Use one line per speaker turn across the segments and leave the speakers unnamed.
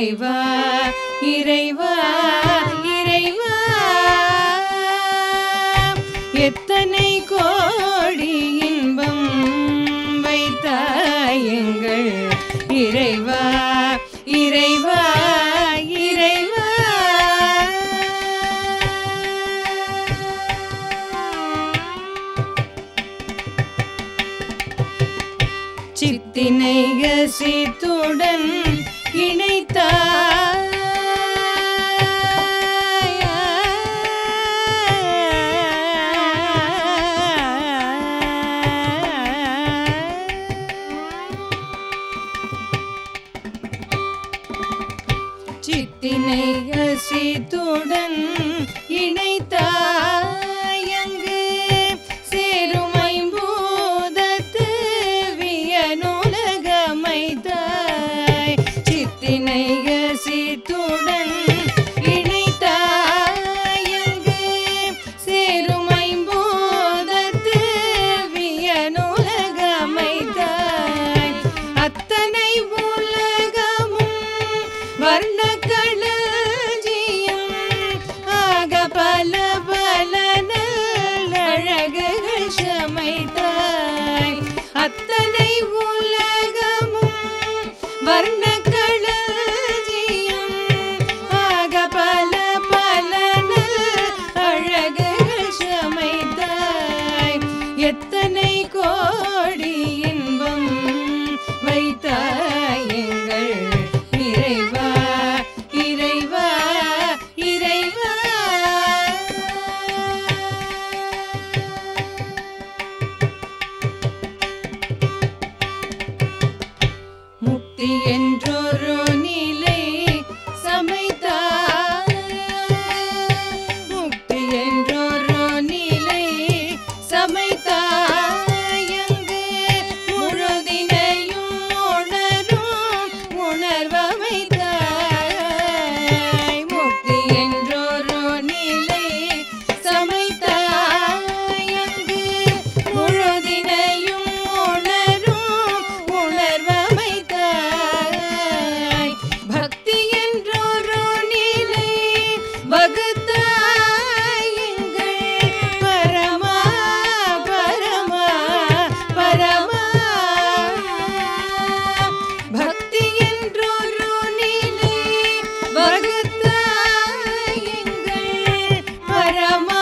இறைவா இறைவா இறைவா எத்தனை கோடி இன்பம் வைத்தாய் எங்கள் இறைவா இறைவா இறைவா சித்தினை யசித்துடன் இணைத்தாய் சித்தினை யசித்துடன் இணைத்தாய் அங்கு சேரும் ஐம்பூதத்து வியனுலகமைத்தாய் சித்தினை யசித்துடன் இணைத்தாய் அங்கு சேரும் ஐம்பூதத்து வியனுலகமைத்தாய் அத்தனை உலகமும் வர்ணக்களஞ்சியம் ஆக பல பல நல்லழகுகள் சமைத்தாய் அத்தனை உலகமும் வர்ணக்களஞ்சியம் ஆக பல பல நல்லழகுகள் சமைத்தாய் எத்தனை கோடி இன்பம் வைத்தாய் எங்கள் இறைவா இறைவா இறைவா முக்தி என்றொரு நிலை சமைத்தாய் முக்தி என்றொரு நிலை சமைத்தாய் அங்கு முழுதினையும் உணரும் உணர்வமைத்தாய் முக்தி என்றொரு நிலை சமைத்தாய் அங்கு முழுதினையும் உணரும் உணர்வமைத்தாய் பக்தி என்றொரு நிலை வகுத்தாய் எங்கள் பரமா பரமா பரமா பக்தி என்றொரு நிலை வகுத்தாய் எங்கள் பரமா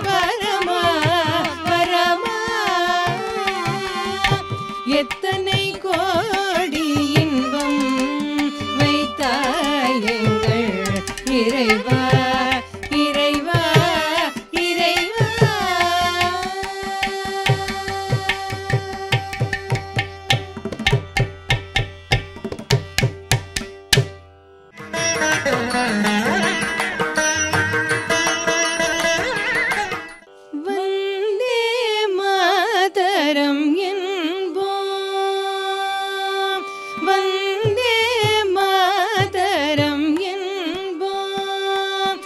பரமா பரமா எத்தனை கோடி இன்பம் வைத்தாய் எங்கள் இறைவா இறைவா இறைவா வந்தே மாதரம் என்போம் வந்தே மாதரம் என்போம்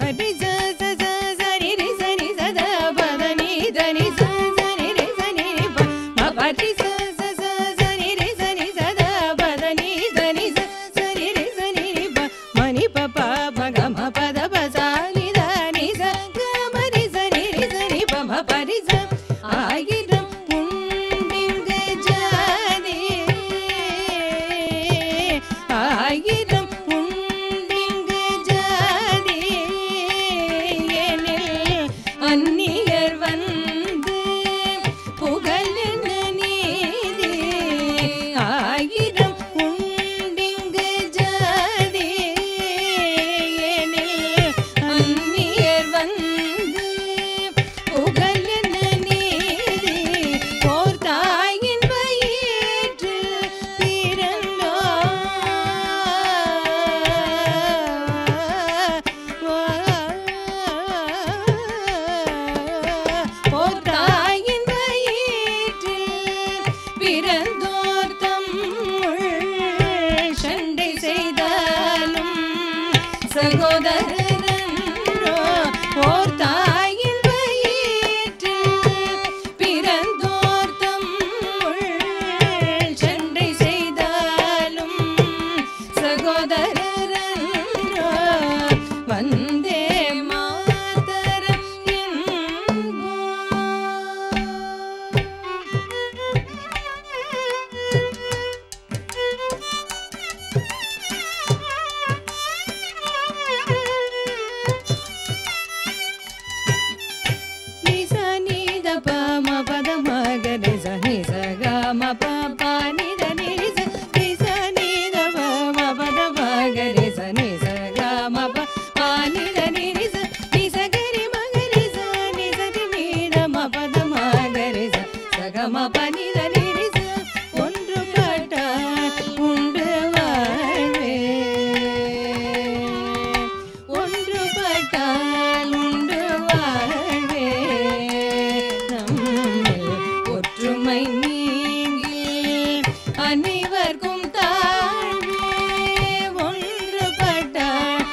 படி ச ச ச சரி ரி சரி சத பத நீ தனி ச சரி ரி சரி ப படி ச ச ச சரி ரி சரி சத பத நீ தனி ச சரி ரி சரி ப மணி ப ப ம க ம பத ப ச நீ தனி ச க ம ரி சரி ரி சரி ப ம படி ச ஆயிரம் உண்டிங்கு ஜாதி ஆயிரம் உண்டிங்கு ஜாதி எனில் அந்நியர் வந்து புகழின நீதி ஆயிரம் உண்டிங்கு ஜாதி எனில் அந்நியர் வந்து புகழின நீதி ஓர் தாயின் வயிற்றில் ஓர் தாயின் வயிற்றில் பிறந்தோர் தம்முள் சண்டை செய்தாலும் சகோதரரோ ஓர் தாயின் வயிற்றில் பிறந்தோர் தம்முள் சண்டை செய்தாலும் சகோதரரோ வந்தே மாதரம் நிச நீத ப ம பத ம க ரி ச நி ச க ம ப ப நி த நி ரி ச நிச நீத ப ம பத ம க ரி ச நி ச க ம ப ப நி த நி ரி ச நி ச க ரி ம க ரி ச நி ச ரி நி த ம பத ம க ரி ச ச க ம ப நி த நி ரி ச ஒன்றுபட்டால் உண்டு வாழ்வே ஒன்றுபட்டால் உண்டு வாழ்வே நம்மில் ஒற்றுமை நீங்கி அனைவர்க்கும் தாழ்வே ஒன்றுபட்டால்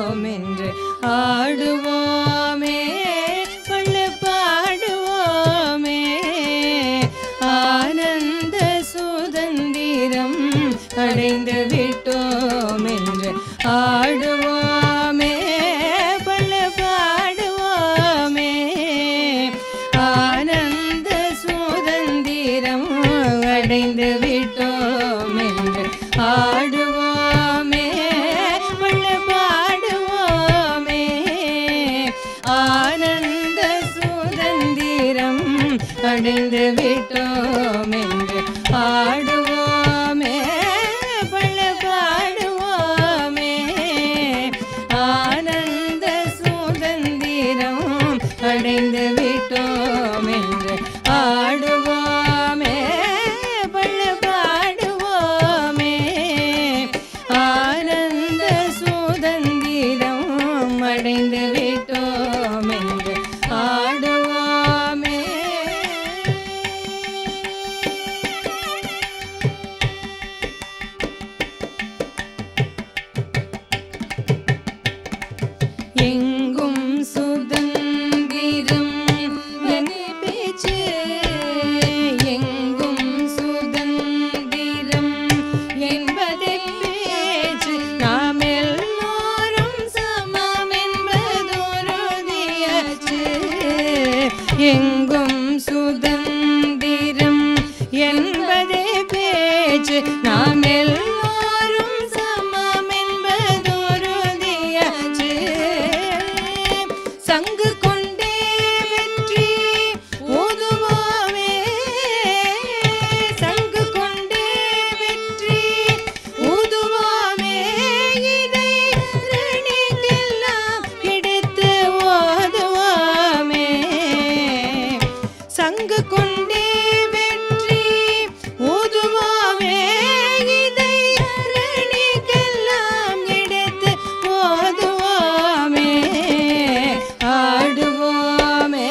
விட்டோம் என்று ஆடுவோமே பள்ளு பாடுவோமே ஆனந்த சுதந்திரம் அடைந்து விட்டோம் என்று ஆடுவோமே பள்ளு பாடுவோமே ஆனந்த சுதந்திரம் அடைந்து விட்டோம் என்று ஆடுவோமே பள்ளு பாடுவோமே ஆனந்த சுதந்திரம் அடைந்து விட்டோம் என்று ஆடுவோமே பள்ளு பாடுவோமே ஆனந்த சுதந்திரம் அடைந்து விட்டோம் என்று ஆடுவோமே பள்ளு பாடுவோமே ஆனந்த சுதந்திரம் அடைந்து விட்டோம் என்று ஆடுவோமே எங்கும் சுதந்திரம் என் பேச்சு எங்கும் சுதந்திரம் என்பதை பேச்சு நாம் எல்லோரும் சமம் என்பதொருதியாச்சு எங்கும் சுதந்திரம் என்பதை பேச்சு நாம் எல்லோரும் சமம் என்பதொருதியாச்சு சங்கு கொண்டே வெற்றி ஊதுவோமே சங்கு கொண்டே வெற்றி ஊதுவோமே இதை ரணிக்கெல்லாம் எடுத்து ஓதுவோமே சங்கு கொண்டே வெற்றி ஊதுவோமே இதை ரணிக்கெல்லாம் எடுத்து ஓதுவோமே ஆடுவோமே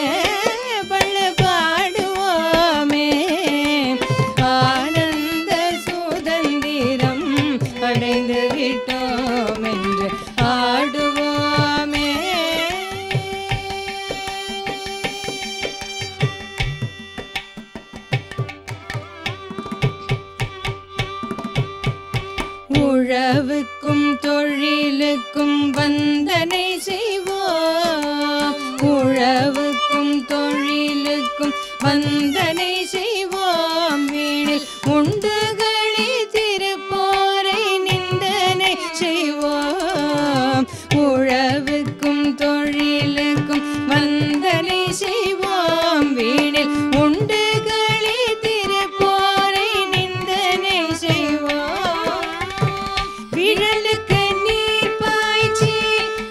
பள்ளு பாடுவோமே ஆனந்த சுதந்திரம் அடைந்து விட்டோம் என்று ஆடுவோமே உழவுக்கும் தொழிலுக்கும் வந்தனை செய்வோம் உழவுக்கும் தொழிலுக்கும் வந்தனை செய்வோம் வீணில் உண்டுகளி திருப்போரை நிந்தனை செய்வோம் உழவுக்கும் தொழிலுக்கும் வந்தனை செய்வோம் வீணில் உண்டுகளி திருப்போரை நிந்தனை செய்வோம் விரலுக்கு நீர் பாய்ச்சி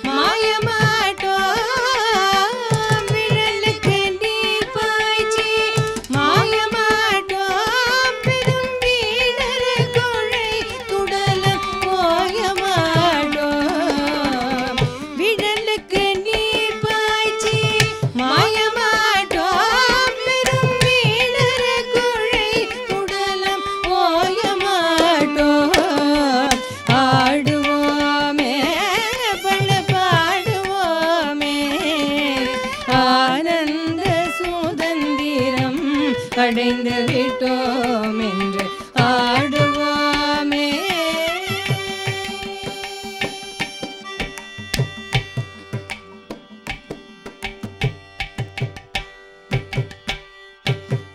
மாயமாட்டோம் விரலுக்கு நீர் பாய்ச்சி மாயமாட்டோம் பெரும் வீணர் கொழை துடலம் போயமாட்டோம் விரலுக்கு நீர் பாய்ச்சி மாயமாட்டோம் பெரும் வீணர் கொழை துடலம் போயமாட்டோம் ஆடுவோமே பள்ளு பாடுவோமே ஆனந்த சுதந்திரம் அடைந்து விட்டோம் என்று ஆடுவோமே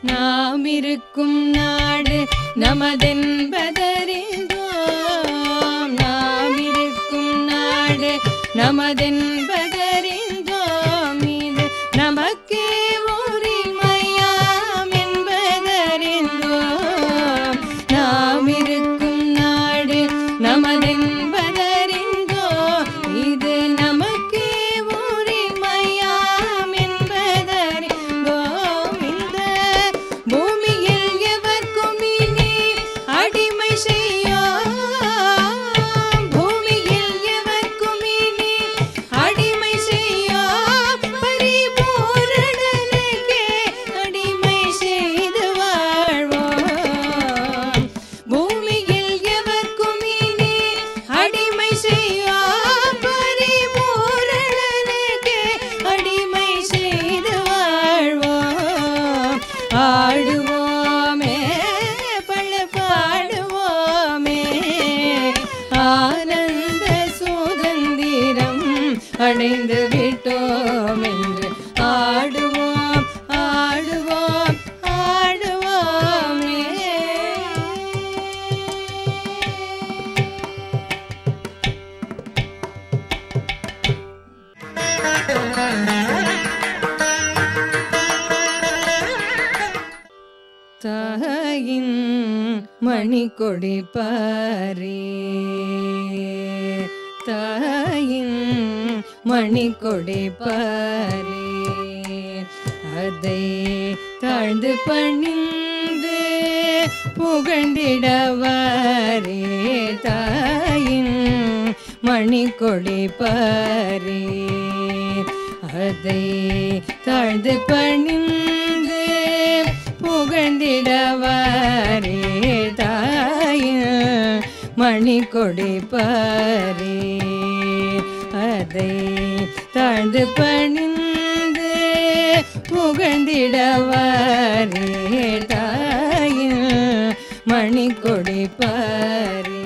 நாம் இருக்கும் நாடு நமதென்பதறிந்தோம் நாம் இருக்கும் நாடு நமதென்பதறிந்தோம் இது நமக்கே உரிமையாம் என்பதறிந்தோம் நாம் இருக்கும் நாடு நமதென்பதறிந்தோம் இது நமக்கே உரிமையாம் என்பதறிந்தோம் இந்த பூமியில் எவர்க்கும் இனி அடிமை செய்யோம் பூமியில் எவர்க்கும் இனி அடிமை செய்ய அடைந்து விட்டோம் என்று ஆடுவோம் ஆடுவோம் ஆடுவோமே. தாயின் மணிக்கொடி பாரே தாயின் மணிக்கொடி பாரே அதை தாழ்ந்து பணிந்து புகழ்ந்திடவாரே தாயின் மணிக்கொடி பாரே அதை தாழ்ந்து பணிந்து புகழ்ந்திடவாரே தாயின் மணிக்கொடி பாரே அதை தாழ்ந்து பணிந்து புகழ்ந்திடவாரே தாயின் மணிக்கொடி பாரே.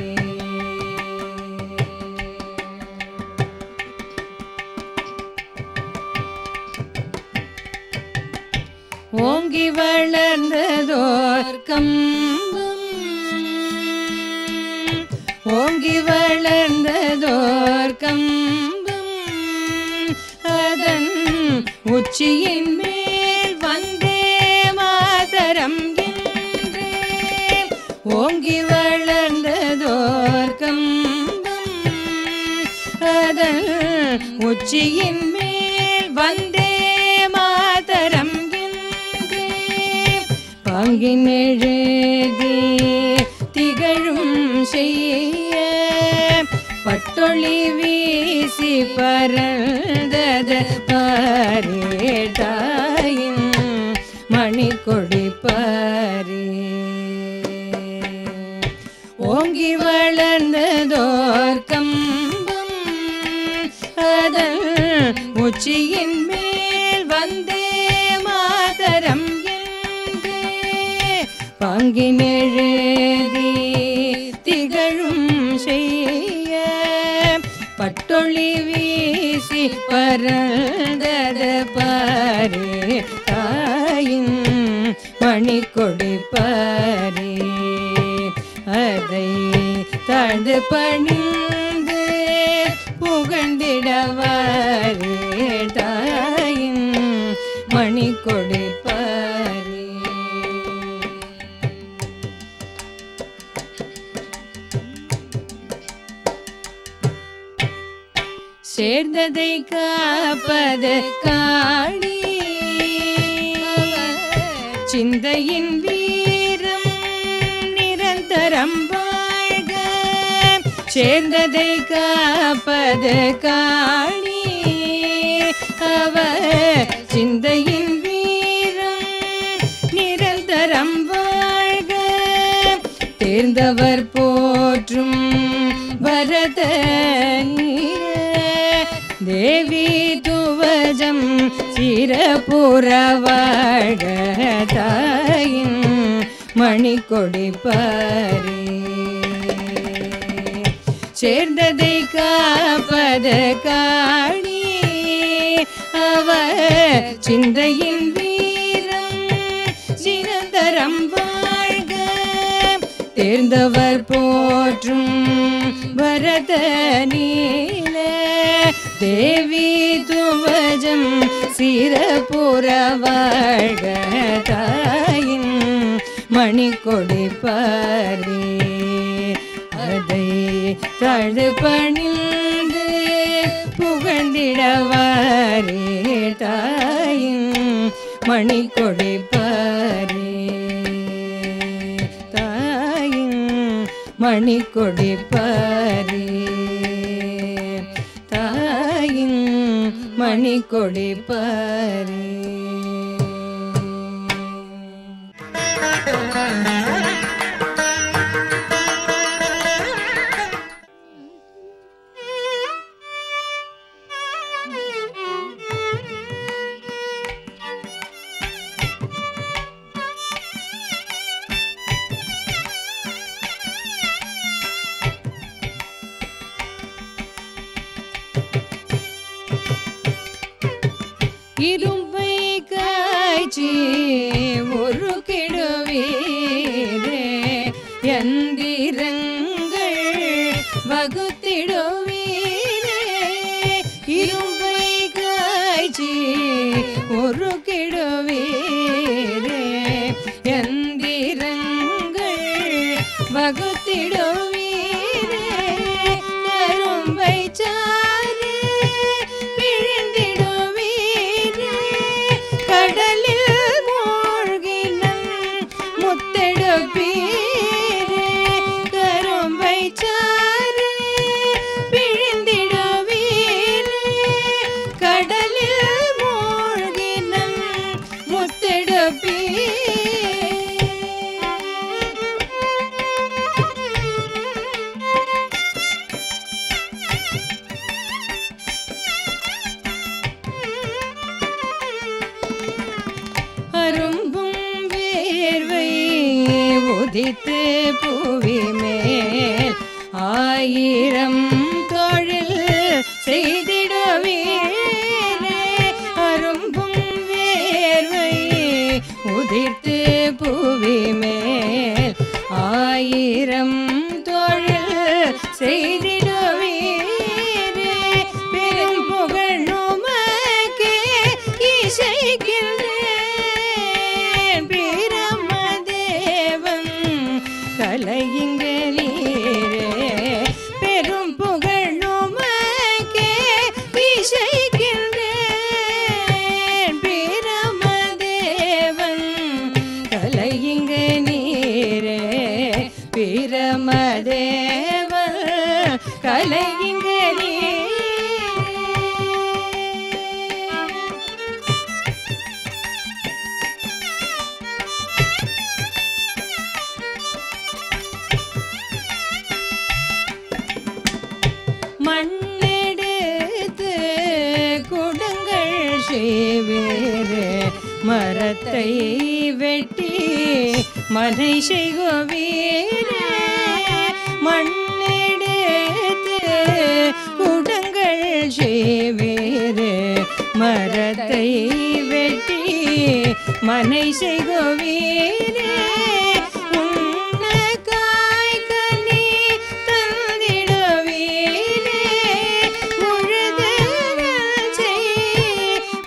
ஓங்கி வளர்ந்ததோர் கம்பம் ஓங்கி வளர்ந்ததோர் கம்பம் அதன் உச்சியின் மேல் வந்தே மாதரம் என்றே ஓங்கி வளர்ந்ததோர் கம்பம் அதன் உச்சியின் மேல் வந்தே மாதரம் பாங்கினெழுதி திகழும் செய்ய பட்டொளி வீசி பரந்தத பாரே தாயின் மணிக்கொடி பாரே ஓங்கி வளர்ந்ததோர் கம்பம் அதன் உச்சியின் மேல் வந்தே மாதரம் பாங்கினெழுதி திகழும் செய்ய பட்டொளி வீசி பரந்தத பாரே தாயின் மணிக்கொடி பாரே அதை தாழ்ந்து பணிந்து புகழ்ந்திடவாரே தாயின் மணிக்கொடி பாரே. சேர்ந்ததை காப்பது காணி சிந்தையின் வீரம் நிரந்தரம் வாழ்க சேர்ந்ததை காப்பது காணி அவர் சிந்தையின் வீரம் நிரந்தரம் வாழ்க தேர்ந்தவர் போற்றும் வரத தேவி துவஜம் சிரபுரவாழ தாயின் மணிக்கொடி பாரே சேர்ந்ததை காப்பது காணி அவர் சிந்தையின் வீரம் சிரந்தரம் வாழ்க தேர்ந்தவர் போற்றும் பரத நீல தேவி துவஜம் சிரபுரவாழ தாயின் மணிக்கொடி பாரே அதை தாழ்ந்து பணிந்து புகழ்ந்திடவாரே தாயின் மணிக்கொடி பாரே தாயின் மணிக்கொடி பாரே தாயின் மணிக்கொடி பாரே. இரும்பை காய்ச்சி ஒரு கெடுவீரே எந்திரங்கள் வகுத்திடுவீரே இரும்பை காய்ச்சி ஒரு கெடுவீரே எந்திரங்கள் வகுத்திடுவீரே கரும்பை சாறு பிழிந்திடுவீரே கடலில் மூழ்கினம் முத்தெடுப்பீரே கரும்பை சாறு பிழிந்திடுவீரே கடலில் மூழ்கினம் முத்தெடுப்பீரே அரும்பும் வேர்வை உதித்து புவி மேல் ஆயிரம் தொழில் செய்திடுவீரே அரும்பும் வேர்வை உதித்து புவி மேல் ஆயிரம் தொழில் செய்திடுவீரே பெரும் புகழ் நுமக்கே இசைக்கின்றேன் பிரமதேவன் கலையுங்களீரே பெரும் புகழ் நுமக்கே இசைக்கின்றேன் பிரமதேவன் கலையுங்க நீரே பிரமதேவன் கலையுங்க நீரே மண்ணெடுத்து குடங்கள் செய்வீரே மரத்தை வெட்டி மனை செய்வீரே மண்ணெடுத்து குடங்கள் செய்வீரே மரத்தை வெட்டி மனை செய்வீரே உண்ண காய் கனி தந்திடுவீரே உழுதல் செய்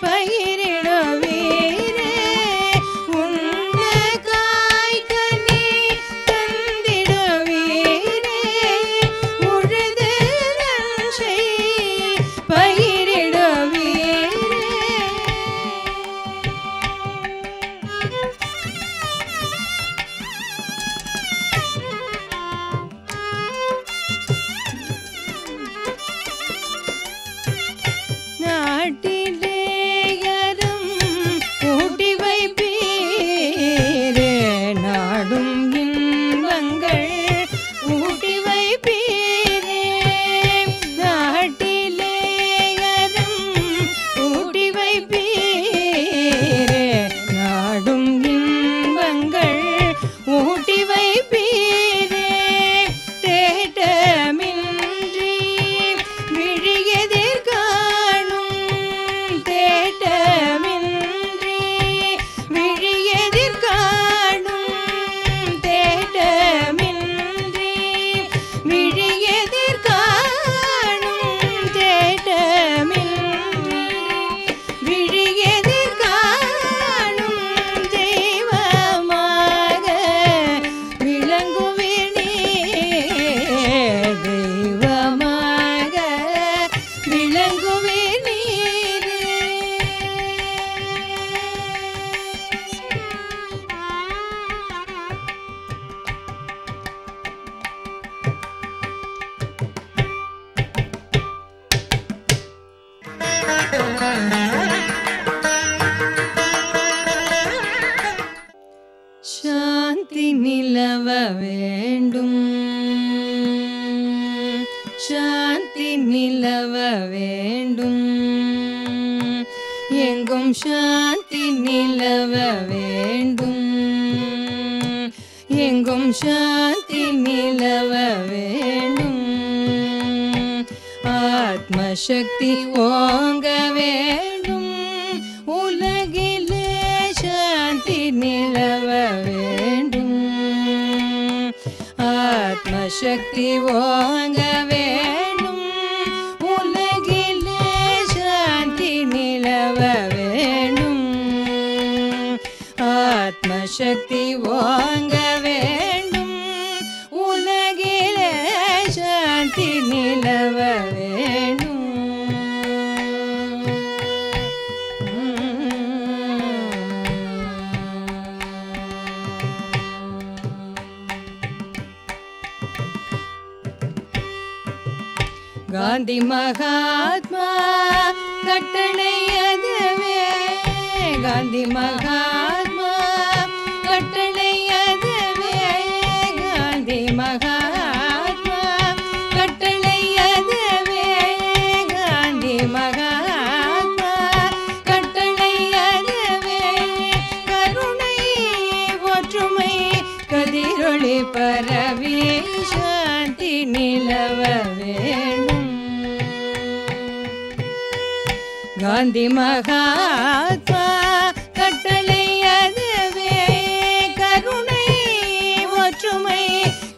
பயிரிடுவீரே உண்ண காய் கனி தந்திடுவீரே உழுதல் செய் பயிரிடுவீரே நாட்டிலேயரும் ஊட்டி வைப்பீரே நாடும் இன்பங்கள் ஊட்டி வைப்பீரே நாட்டிலேயரும் ஊட்டி வைப்பீரே நாடும் இன்பங்கள் ஊட்டி வைப்பீரே தேட்டமின்றி விழியதிர் காணும் தேட்டமின்றி விழியதிர் காணும் தேட்டமின்றி விழியதிர் காணும் தேட்டமின்றி விழியதிர் காணும் தெய்வமாக விளங்குவீர் நீரே தெய்வமாக விளங்குவீர் நீரே சாந்தி நிலவ வேண்டும் சாந்தி நிலவ வேண்டும் எங்கும் சாந்தி நிலவ வேண்டும் எங்கும் சாந்தி நிலவ வேண்டும் ஆத்மசக்தி ஓங்க வேண்டும் சக்தி ஓங்க வேணும் உலகிலே சாந்தி நிலவ வேணும் ஆத்ம சக்தி ஓங்க வேண்டும் உலகிலே சாந்தி நிலவ வேணும் காந்தி மகாத்மா கட்டளை அதுவே காந்தி மகாத்மா கட்டளை அதுவே காந்தி மகாத்மா கட்டளை அதுவே காந்தி மகாத்மா கட்டளை அதுவே கருணை ஒற்றுமை கதிரொளி பரவி சாந்தி நிலவ வேணும் காந்தி மகாத்மா கட்டளை அதுவே கருணை ஒற்றுமை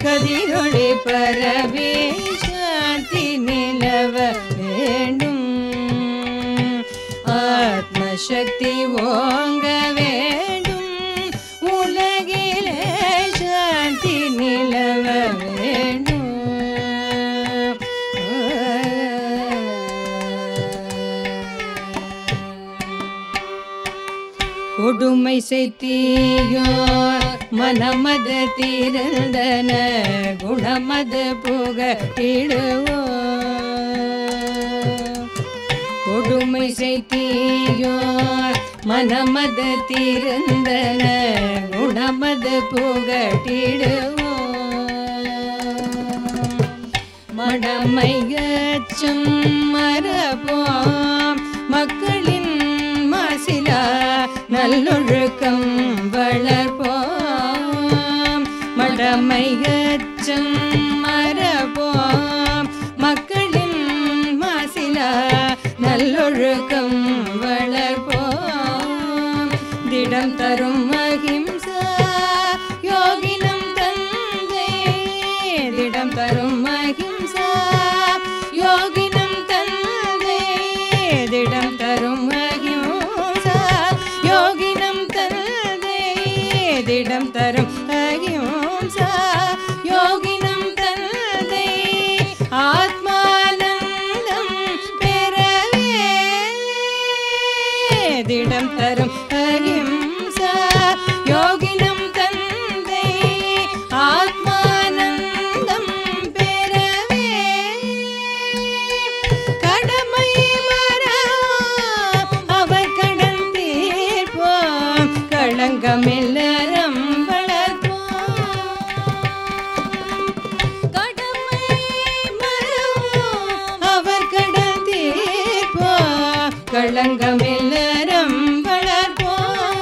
கதிரொளி பரவி சாந்தி நிலவ வேண்டும் ஆத்ம சக்தி ஓங்க வேண்டும் உலகிலே சாந்தி நிலவ வேண்டும் கொடுமை செய்தியோர் மனமத தீர்ந்தன குணமத புகட்டிடுவோ கொடுமை செய்தியோர் மனமத தீர்ந்தன குணமத புகட்டிடுவோ மடமை கச்சம் மரபோம் மக்களின் மாசிலா நல்லொழுக்கம் வளர்ப்போம் மடமை கச்சம் மரபோம் மக்களின் மாசிலா நல்லொழுக்கம் வளர்ப்போம் திடம் தரும் அகிம்சா யோகினம் தந்தை திடம் தரும் அகிம்சா யோகினம் தந்தை திடம் தரும் அகிம்சா யோகினம் தந்தை திடம் தரும் அகிம்சா யோகினம் தந்தை ஆத்மானந்தம் பெறவே திடம் தரும் அகிம்சா யோகினம் தந்தை ஆத்மானந்தம் பெறவே கடமை மறவோம் அவர் கடன் தீர்ப்போம் களங்கமெல்லறம் வளர்ப்போம் கடமை மறவோம் அவர் கடன் தீர்ப்போம் களங்கமெல்லறம் வளர்ப்போம்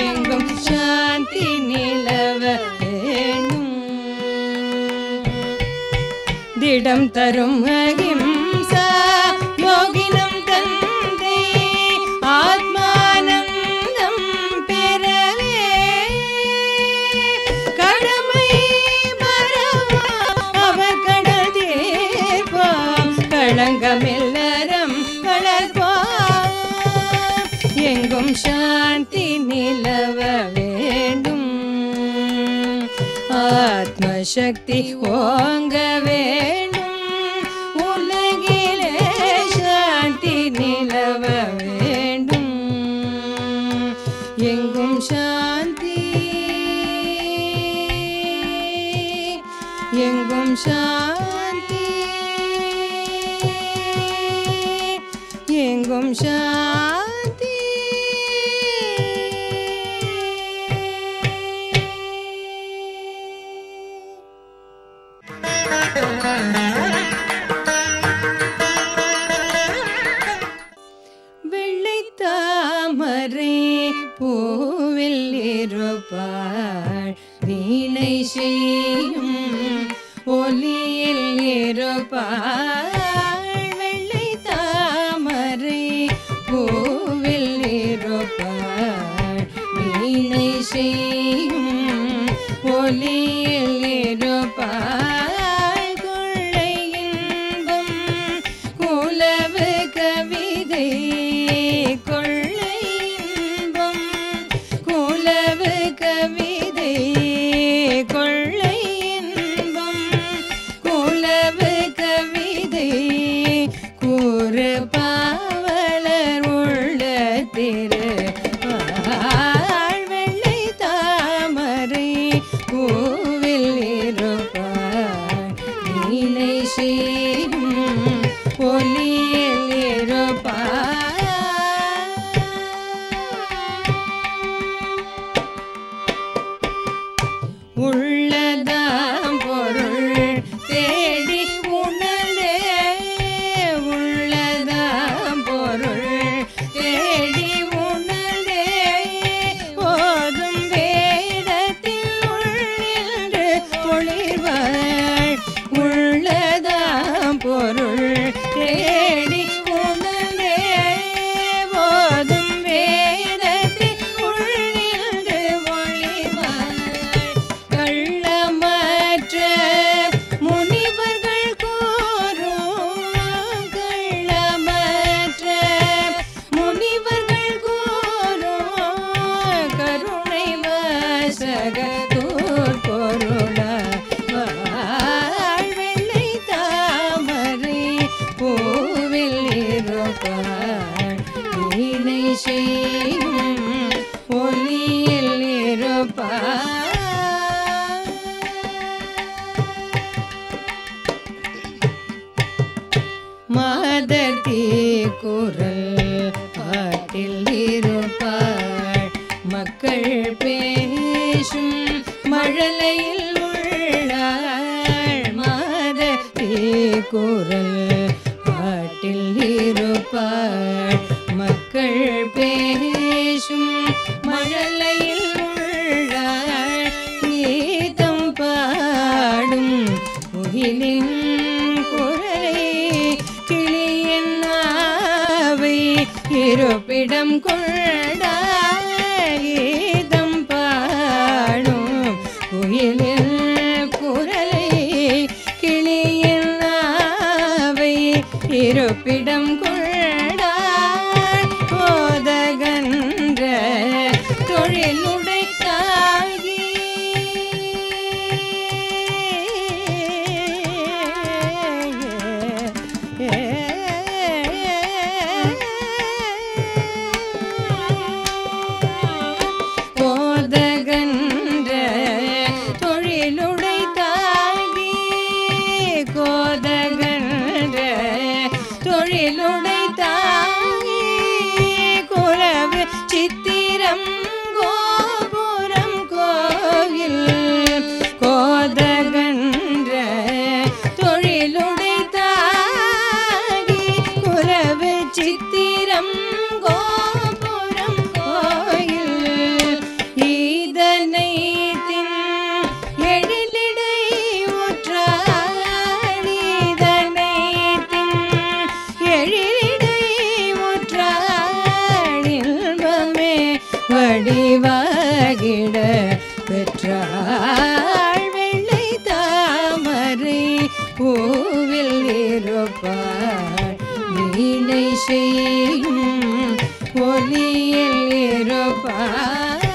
எங்கும் சாந்தி நிலவ வேணும் திடம் தரும் அகிம்சா யோகினம் தந்தை ஆத்மானந்தம் பெறவே கடமை மறவோம் அவர் கடல் தீர்ப்போம் களங்கமெல்லறம் வளர்ப்போம் எங்கும் சாந்தி நிலவ வேண்டும் ஆத்ம சக்தி ஓங்க வேண்டும் உலகிலே சாந்தி நிலவ வேண்டும் எங்கும் சாந்தி எங்கும் சாந்தி எங்கும் சாந்தி வெள்ளை தாமரை பூவில் இருப்பாள் வீணை செய்யும் ஒலியில் இருப்பாள் வெள்ளை தாமரை பூ கொள்ளை இன்பம் குலவு கவிதை கொள்ளை இன்பம் குலவு கவிதை கூறு பாவலர் உள்ள திரு வெள்ளை தாமரை பூவில் இருப்பார் நீலை செய்யும் ஒலியில் இருப்பார் உள்ளதாம் பொருள் தேடி உணர்ந்தே உள்ளதாம் பொருள் தேடி உணர்ந்தே ஓதும் வேதத்தில் உள்ளின்று ஒளிர்வாள் உள்ளதாம் பொருள் தேடி உணர்ந்தே ஓதும் வேதத்தில் உள்ளின்று ஒளிர்வாள் கள்ளமற்ற முனிவர்கள் கூறும் கள்ளமற்ற முனிவர்கள் கூறும் கருணை வாசகத்தூர் பொருளா வெள்ளை தாமரை பூவில் இருப்பார் வீணை செய்யும் ஒலியில் இருப்பார் மாதத்தி குரல் பாட்டில் இருப்பாள் மக்கள் பேசும் மழலையில் உள்ளாள் மாதத்தி குரல் பாட்டில் இருப்பாள் மக்கள் பேசும் மழலையில் உள்ளாள் கீதம் பாடும் முகிலின் குரலை கிளியின் நாவை இருப்பிடம் கொண்டாள் கீதம் பாடும் குயிலின் குரலை கிளியின் நாவை இருப்பிடம் கொண்டாள் போதகன்ற தொழிலுடை தாகி கோதகன்ற தொழிலுடை தாங்கி கோதகன்ற தொழிலுடை தாங்கி குலவு சித்திரம் கோபுரம் கோயில் கோதகன்ற தொழிலுடை தாங்கி குலவு சித்திரம் கோபுரம் கோயில் ஈதனை தின் எழிலிடை உற்றாள் ஈதனை தின் எழிலிடை உற்றாள் இன்பமே வடிவாகிட பெற்றாள் வெள்ளை தாமரை பூவில் இருப்பாள் வீணை செய்யும் ஒலியில் இருப்பாள்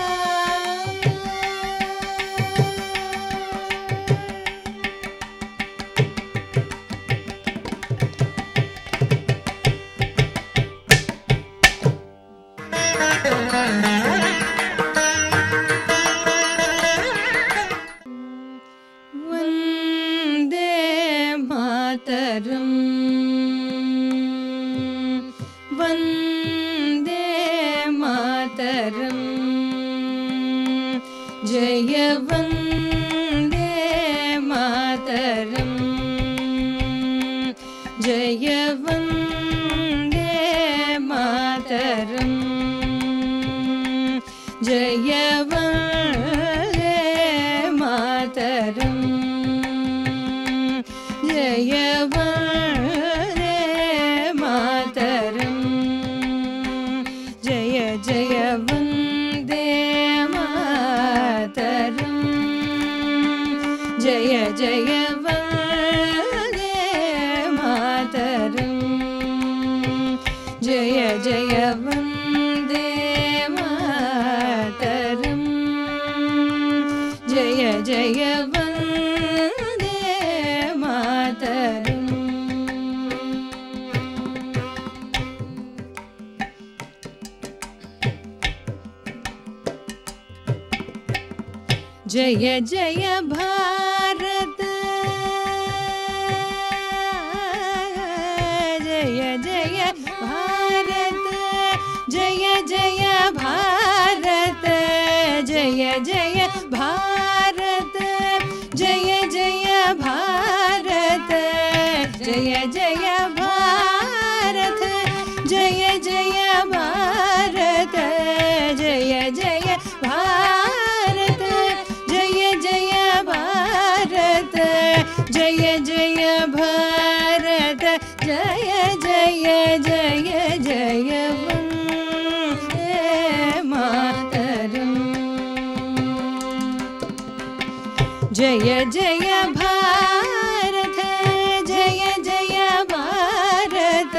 வந்தே மாதரம் வந்தே மாதரம் ஜெய வந்தே மாதரம் ஜெய வந்தே மாதரம் ஜெய வந்தே மாதரம் ஜெய வந்தே மாதரம் ஜெய ஜெய வந்தே மாதரம் ஜெய ஜெய வந்தே மாதரம் ஜெய जय वन्दे मातरम् जय जय वन्दे मातरम् जय जय भारत जय जय भारत जय जय भारत जय जय भारत जय जय भारत जय जय भारत जय जय भारत जय जय भारत जय जय भारत जय जय भारत जय जय जय जय वन्दे मातरम् जय जय भारत जय जय भारत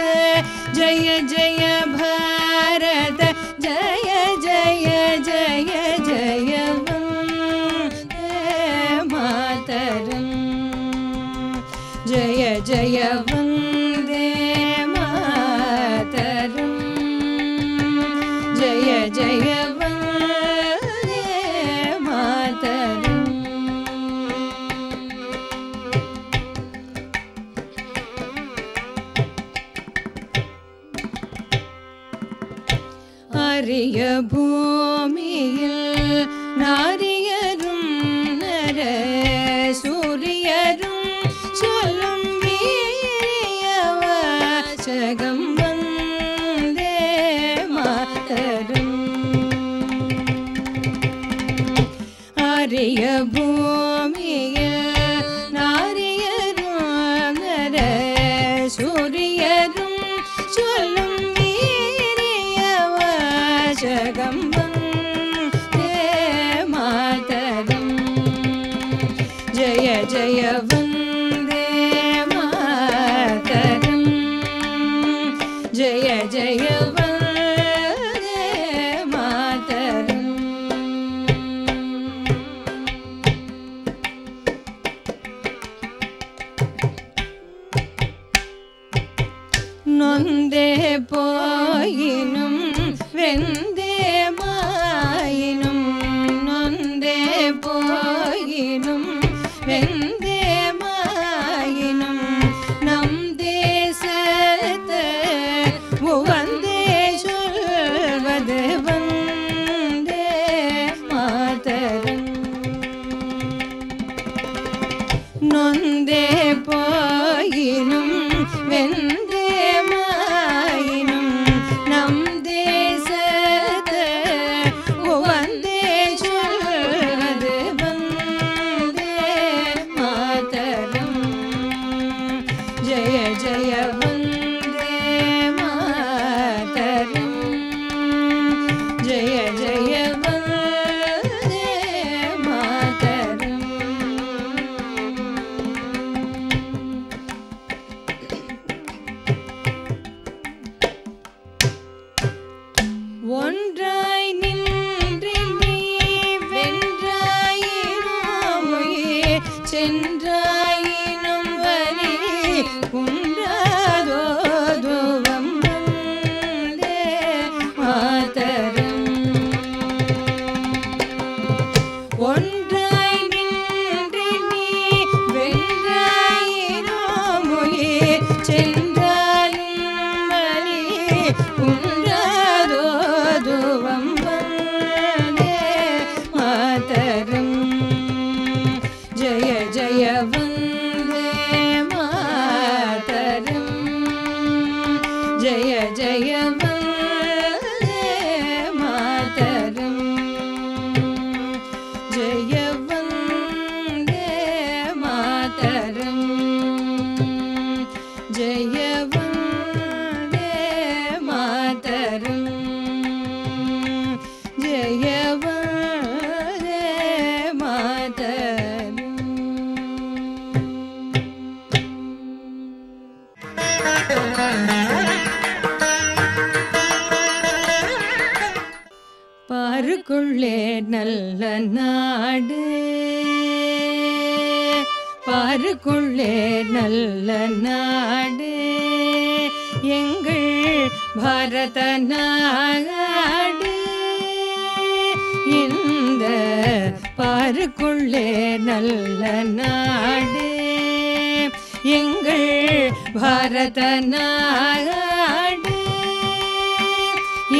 जय जय भारत जय जय जय जय वन्दे मातरम् जय जय वन्दे मातरम् जय जय वन्दे मातरम् அரிய பூமியில் நாரியரும் நர சூரியரும் சொல்லும் வீரியவாசகம் வந்தே மாதரம் அரிய பூமியில் நாரியரும் நர சூரியரும் சொல்லும் ஜகம் வந்தே மாதரம் ஜய ஜய வந்தே மாதரம் ஜய ஜய வந்தே மாதரம் நொந்தே போயினும் வெந்தே மாயினும் நொந்தே போயினும் வெந்தே மாயினும் நம் தேசத்தை உவந்தே சொல்வது வந்தே மாதரம் நொந்தே போயினும் வெந்தே மாயினும் நம் தேசத்தை உவந்தே சொல்வது வந்தே மாதரம் ஜய ஜய வந்தே மாதரம் ஜய ஜய வந்தே மாதரம் ஒன்றாய் நின்று நீ வென்றாயினோயே சென்றாயினும் வரி குன்றாதோதுவம் வந்தே மாதரம் ஒன்றாய் நின்று நீ வென்றாயினோயே சென்றாலும் வரி குன்றாதோதுவம் வந்தே மாதரம் ஜய ஜய வந்தே மாதரம் ஜய ஜய வந்தே மாதரம் ஜய வந்தே மாதரம் ஜய வந்தே மாதரம் ஜய வந்தே மாதரம் பாருக்குள்ளே நல்ல நாடு பாருக்குள்ளே நல்ல நாடு எங்கள் பாரத நாடு இந்த பாருக்குள்ளே நல்ல நாடு எங்கள் பாரத நாடு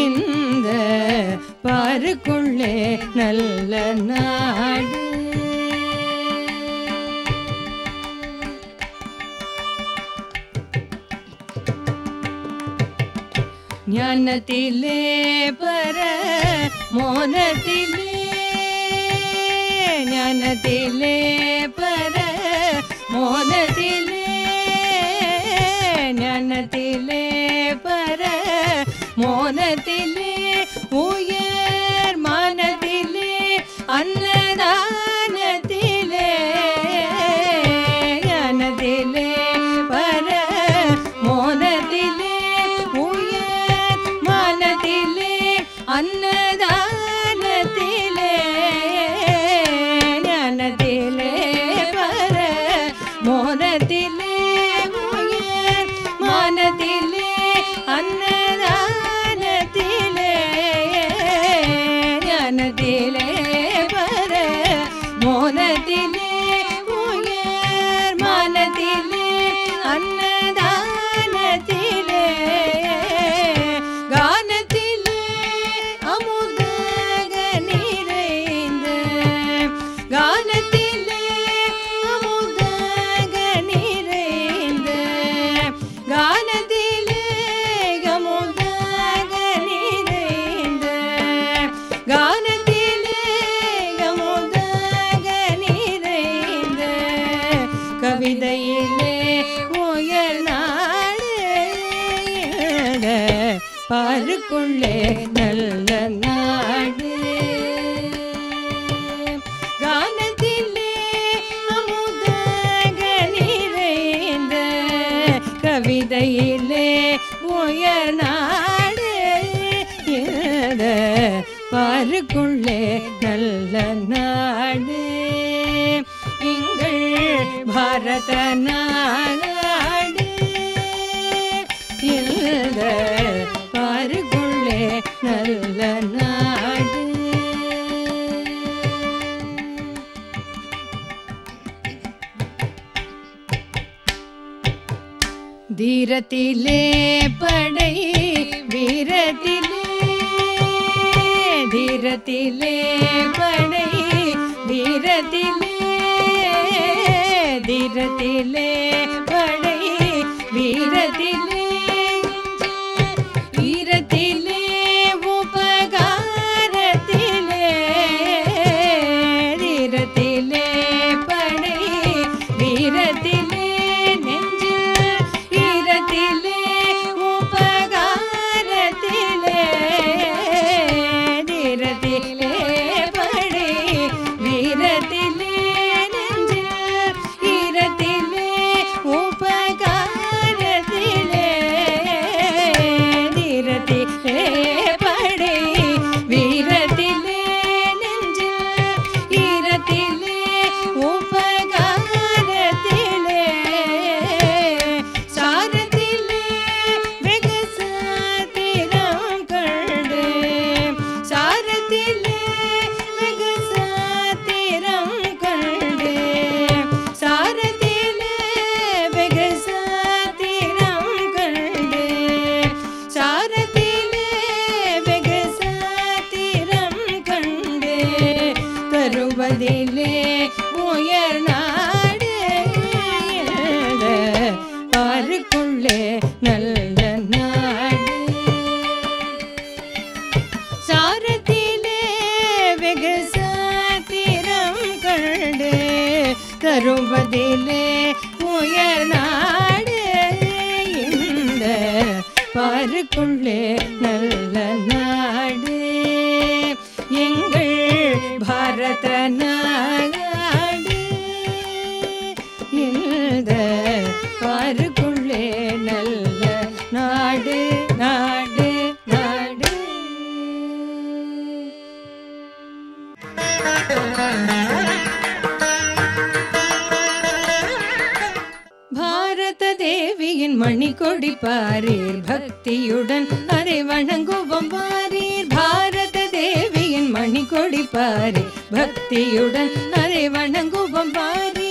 இந்த பாருக்குள்ளே நல்ல நாடு ஞானத்திலே பர மோனத்திலே ஞானத்திலே பர மோனத்திலே ஞானத்திலே பர மோனத்திலே உயர் மனத்திலே அன்னதானத்திலே ஞானத்திலே பர மோனத்திலே உயர் மனத்திலே அன்னதானத்திலே ஞானத்திலே பர மோனத்திலே உயர் மனத்திலே அன்னதானத்திலே ஞானத்திலே பர மோனத்திலே உயர் மனத்திலே அன்னதானத்திலே கானத்திலே அமுதாக நிறைந்த கானத்திலே அமுதாக நிறைந்த கானத்திலே அமுதாக நிறைந்த கானத்திலே அமுதாக நிறைந்த கவிதையிலே உயர் நாடு பாருக்குள்ளே நல்ல நாடு கானத்திலே அமுதாக நிறைந்த கவிதையிலே உயர் நாடு பாருக்குள்ளே நல்ல நாடு எங்கள் பாரத நாடு இந்த பாருக்குள்ளே நல்ல நாடு தீரத்திலே படை வீரத்திலே தீரத்திலே படை வீரத்திலே தீரத்திலே படை வீரத்திலே வீரத்திலே உபகாரத்திலே தீரத்திலே படை வீரத்திலே ஈரத்திலே உபகாரத்திலே தீரத்திலே படை வீரத்திலே நெஞ்சில் ஈரத்திலே உபகாரத்திலே தீரத்திலே படை வீரத்திலே நெஞ்சில் ஈரத்திலே உபகாரத்திலே சாரத்திலே வெகு சாத்திரம் கண்டு சாரத்திலே வெகு சாத்திரம் கண்டு சாரத்திலே வெகு சாத்திரம் கண்டு சாரத்திலே வெகு சாத்திரம் கண்டு தருவதிலே உயர் நாடு பாருக்குள்ளே நல்ல நாடு சாரத்திலே வெகு சாத்திரம் கண்டு தருவதிலே உயர் நாடு இந்த பாருக்குள்ளே நல்ல நாடு எங்கள் பாரத நாடு இந்த பாருக்குள்ளே நல்ல நாடு நாடு நாடு மணிக்கொடி பாரீர் பக்தியுடன் அதை வணங்குவோம் வாரீர் பாரத தேவியின் மணிக்கொடி பாரீர் பக்தியுடன் அதை வணங்குவோம் வாரீர்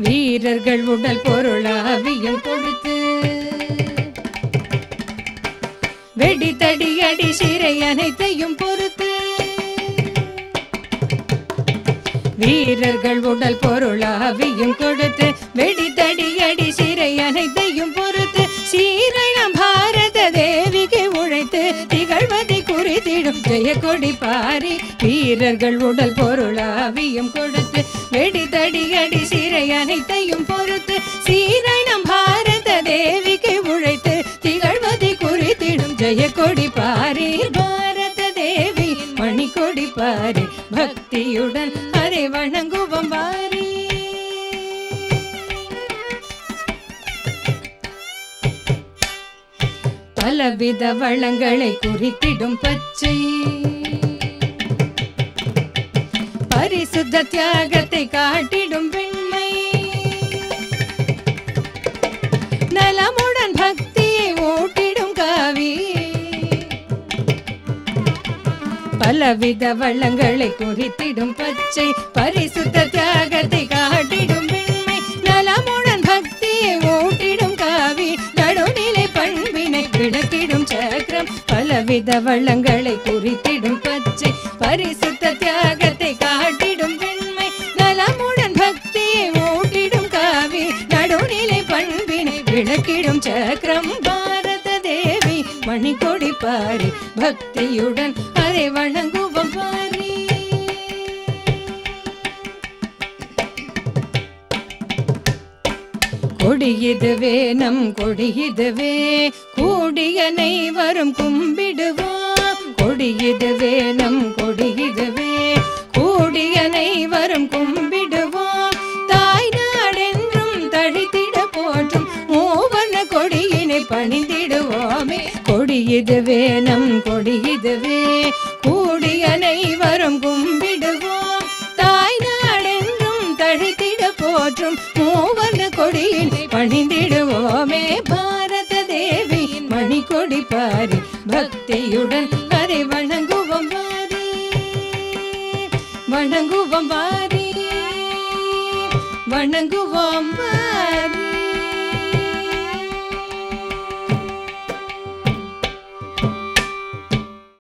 வீரர்கள் உடல் பொருளாவியும் கொடுத்து வெடி தடி அடி சிறை அனைத்தையும் பொறுத்து வீரர்கள் உடல் பொருளாவியும் கொடுத்து வெடி தடி அடி சிறை அனைத்தையும் பொறுத்து சீரணம் பாரத தேவிக்கு உழைத்து திகழ்வதை குறித்திடும் ஜெயக்கொடி பாரி வீரர்கள் உடல் பொருளாவியும் கொடுத்து வெடி தடி அடி சிறை அனைத்தையும் பொறுத்து சீரணம் பாரத தேவிக்கு உழைத்து திகழ்வதை குறித்திடும் ஜெயக்கொடி பாரி பாரத தேவி மணிக்கொடி பாரி பக்தியுடன் அதை வணங்குவோம் வாரி பலவித வளங்களை குறித்திடும் பச்சை பரிசுத்த தியாகத்தை காட்டிடும் வெண்மை நலமுடன் பக்தியை ஊட்டிடும் காவி பலவித வளங்களை குறித்திடும் பச்சை பரிசுத்த தியாகத்தை காட்டிடும் வெண்மை நலமுடன் பக்தியை ஊட்டிடும் காவி நடுநிலை பண்பினை விளக்கிடும் சக்கரம் பலவித வளங்களை குறித்திடும் பச்சை பரிசுத்த தியாகத்தை காட்டிடும் வெண்மை நலமுடன் பக்தியை ஊட்டிடும் காவி நடுநிலை பண்பினை விளக்கிடும் சக்கரம் பாரத தேவி மணிக்கொடி பாரி பக்தியுடன் அதை வணங்குவோம் பாரி கொடியிதுவே நம் கொடியிதுவே கூடியனை வரும் கும்பிடுவோம் கொடியிதுவே நம் கொடியிதுவே கூடியனை வரும் கும்பிடுவோம் தாய் நாடென்றும் தழைத்திட போற்றும் மூவர்ண கொடியினை பணிந்திடுவோமே கொடியிதுவே நம் கொடியிதுவே கூடியனை வரும் கும்பிடுவோம் தாய் நாடென்றும் தழைத்திட போற்றும் மூவர்ண கொடியினை பணிந்திடுவோமே பாரத தேவி மணிக்கொடி பாரி பக்தியுடன் அதை வணங்குவோம் வாரி வணங்குவோம் வாரி வணங்குவோம்